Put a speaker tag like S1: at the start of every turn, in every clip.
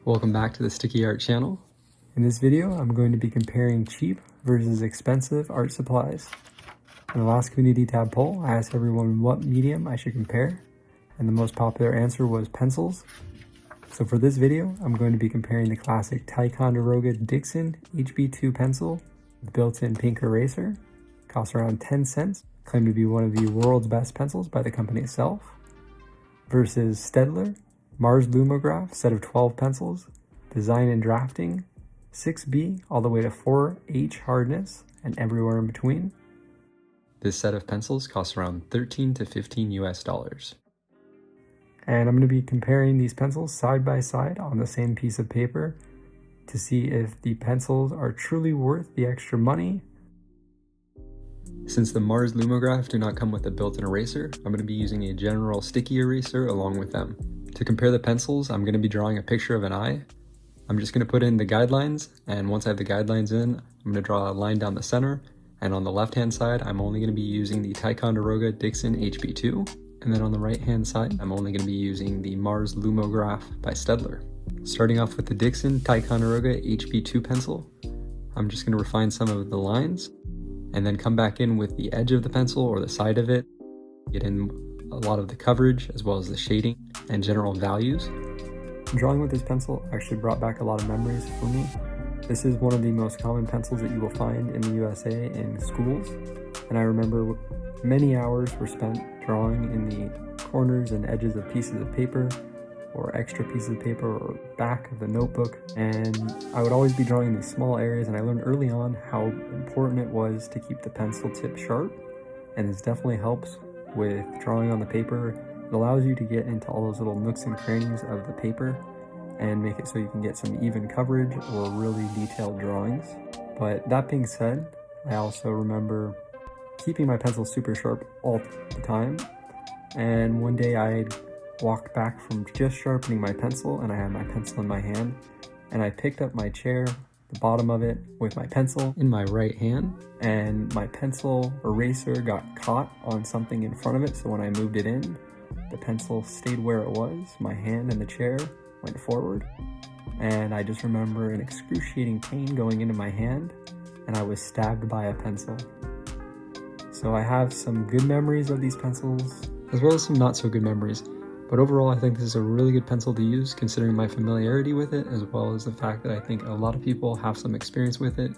S1: Welcome back to the Sticky Art channel. In this video, I'm going to be comparing cheap versus expensive art supplies. In the last community tab poll, I asked everyone what medium I should compare, and the most popular answer was pencils. So for this video, I'm going to be comparing the classic Ticonderoga Dixon HB2 pencil with built-in pink eraser. Costs around 10 cents, claimed to be one of the world's best pencils by the company itself, versus Steadler Mars Lumograph set of 12 pencils, design and drafting, 6B all the way to 4H hardness, and everywhere in between. This set of pencils costs around $13 to $15 US. And I'm going to be comparing these pencils side by side on the same piece of paper to see if the pencils are truly worth the extra money. Since the Mars Lumograph do not come with a built-in eraser, I'm going to be using a general sticky eraser along with them. To compare the pencils, I'm going to be drawing a picture of an eye. I'm just going to put in the guidelines, and once I have the guidelines in, I'm going to draw a line down the center, and on the left-hand side, I'm only going to be using the Ticonderoga Dixon HB2, and then on the right-hand side, I'm only going to be using the Mars Lumograph by Steadler. Starting off with the Dixon Ticonderoga HB2 pencil, I'm just going to refine some of the lines, and then come back in with the edge of the pencil or the side of it, get in a lot of the coverage as well as the shading and general values. Drawing with this pencil actually brought back a lot of memories for me. This is one of the most common pencils that you will find in the USA in schools, and I remember many hours were spent drawing in the corners and edges of pieces of paper or extra pieces of paper or back of the notebook, and I would always be drawing in these small areas, and I learned early on how important it was to keep the pencil tip sharp, and this definitely helps with drawing on the paper. It allows you to get into all those little nooks and crannies of the paper and make it so you can get some even coverage or really detailed drawings. But that being said, I also remember keeping my pencil super sharp all the time, and one day I walked back from just sharpening my pencil, and I had my pencil in my hand, and I picked up my chair, the bottom of it, with my pencil in my right hand, and my pencil eraser got caught on something in front of it, so when I moved it in, the pencil stayed where it was, my hand and the chair went forward, and I just remember an excruciating pain going into my hand, and I was stabbed by a pencil. So I have some good memories of these pencils, as well as some not so good memories. But overall, I think this is a really good pencil to use considering my familiarity with it, as well as the fact that I think a lot of people have some experience with it.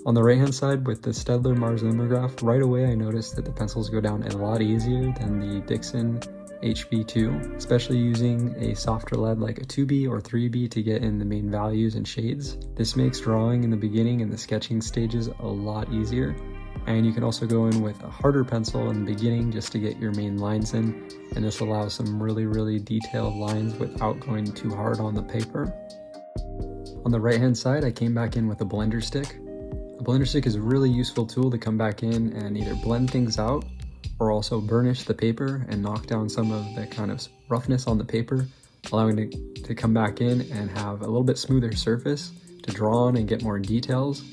S1: On the right hand side with the Steadler Mars Lumograph, right away I noticed that the pencils go down a lot easier than the Dixon HB2, especially using a softer lead like a 2B or 3B to get in the main values and shades. This makes drawing in the beginning and the sketching stages a lot easier. And you can also go in with a harder pencil in the beginning just to get your main lines in, and this allows some really detailed lines without going too hard on the paper. On the right hand side, I came back in with a blender stick. A blender stick is a really useful tool to come back in and either blend things out or also burnish the paper and knock down some of the kind of roughness on the paper, allowing it to come back in and have a little bit smoother surface to draw on and get more details.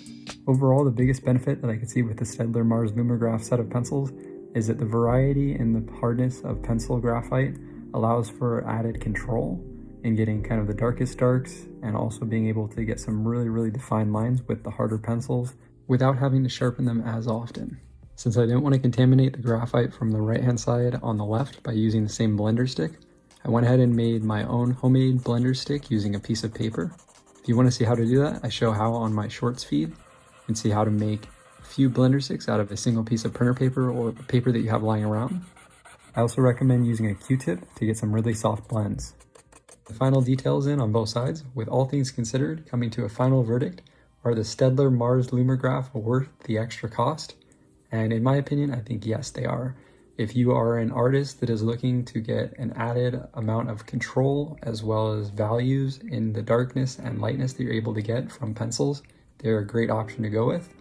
S1: Overall, the biggest benefit that I could see with the Staedtler Mars Lumograph set of pencils is that the variety and the hardness of pencil graphite allows for added control in getting kind of the darkest darks and also being able to get some really defined lines with the harder pencils without having to sharpen them as often. Since I didn't want to contaminate the graphite from the right hand side on the left by using the same blender stick, I went ahead and made my own homemade blender stick using a piece of paper. If you want to see how to do that, I show how on my shorts feed. You can see how to make a few blender sticks out of a single piece of printer paper or paper that you have lying around. I also recommend using a Q-tip to get some really soft blends. The final details in on both sides, with all things considered, coming to a final verdict, are the Steadler Mars Lumograph worth the extra cost? And in my opinion, I think yes, they are. If you are an artist that is looking to get an added amount of control as well as values in the darkness and lightness that you're able to get from pencils, they're a great option to go with.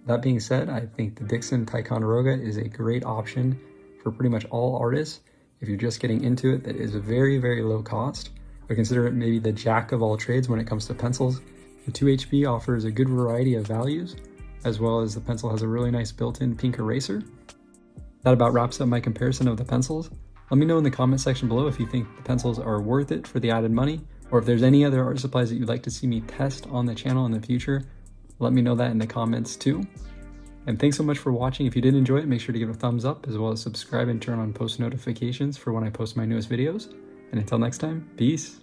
S1: That being said, I think the Dixon Ticonderoga is a great option for pretty much all artists. If you're just getting into it, that is a very low cost. I consider it maybe the jack of all trades when it comes to pencils. The 2HB offers a good variety of values, as well as the pencil has a really nice built-in pink eraser. That about wraps up my comparison of the pencils. Let me know in the comment section below if you think the pencils are worth it for the added money, Or if there's any other art supplies that you'd like to see me test on the channel in the future, let me know that in the comments too. And thanks so much for watching. If you did enjoy it, make sure to give it a thumbs up, as well as subscribe and turn on post notifications for when I post my newest videos. And until next time, peace.